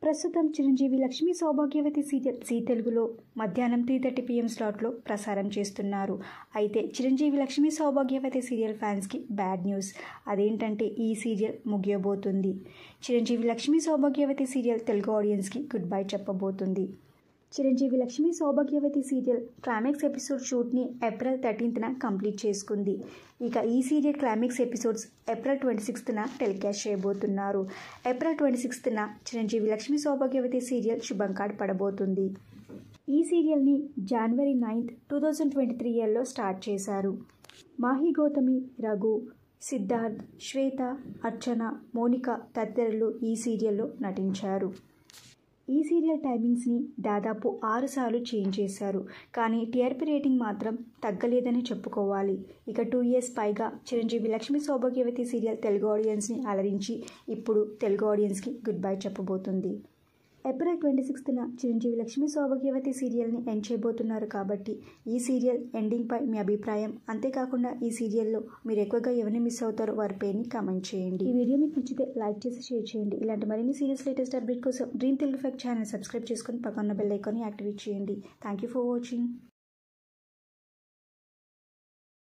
ప్రస్తుతం చిరంజీవి లక్ష్మీ సౌభాగ్యవతి సీరియల్ జీ తెలుగులో మధ్యాహ్నం 3:30 PM స్లాట్లో ప్రసారం చేస్తున్నారు. అయితే చిరంజీవి లక్ష్మీ సౌభాగ్యవతి సీరియల్ ఫ్యాన్స్కి బ్యాడ్ న్యూస్. అదేంటంటే ఈ సీరియల్ ముగియబోతుంది. చిరంజీవి లక్ష్మీ సౌభాగ్యవతి సీరియల్ తెలుగు ఆడియన్స్కి గుడ్ బై చెప్పబోతుంది. Chiranjeevi Lakshmi Sowbhagyavathi serial climax episode షూట్ని ఏప్రిల్ 13న కంప్లీట్ చేసుకుంది. ఇక ఈ సీరియల్ క్లైమాక్స్ ఎపిసోడ్స్ ఏప్రిల్ 26న టెలికాస్ట్ చేయబోతున్నారు. ఏప్రిల్ 26న చిరంజీవి లక్ష్మీ సౌభాగ్యవతి సీరియల్ శుభం కార్డ్ పడబోతుంది. ఈ సీరియల్ని జనవరి 9, 2023లో స్టార్ట్ చేశారు. మాహి గౌతమి, రఘు, సిద్ధార్థ్, శ్వేత, అర్చన, మోనిక తదితరులు ఈ సీరియల్లో నటించారు. ఈ సీరియల్ టైమింగ్స్ని దాదాపు 6 సార్లు చేంజ్ చేశారు. కానీ టీఆర్పీ రేటింగ్ మాత్రం తగ్గలేదని చెప్పుకోవాలి. ఇక 2 years పైగా చిరంజీవి లక్ష్మీ సౌభాగ్యవతి సీరియల్ తెలుగు ఆడియన్స్ని అలరించి ఇప్పుడు తెలుగు ఆడియన్స్కి గుడ్ బై చెప్పబోతుంది. ఏప్రిల్ 26న చిరంజీవి లక్ష్మీ సౌభాగ్యవతి సీరియల్ని ఎండ్ చేయబోతున్నారు కాబట్టి ఈ సీరియల్ ఎండింగ్పై మీ అభిప్రాయం, అంతేకాకుండా ఈ సీరియల్లో మీరు ఎక్కువగా ఎవరిని మిస్ అవుతారో వారి పేరుని కామెంట్ చేయండి. ఈ వీడియో మీకు నచ్చితే లైక్ చేసి షేర్ చేయండి. ఇలాంటి మరిన్ని సీరియల్స్ లేటెస్ట్ అప్డేట్ కోసం dream Telugu fact channel subscribe చేసుకొని పక్కన బెల్ ఐకాన్ని యాక్టివేట్ చేయండి. Thank you for watching.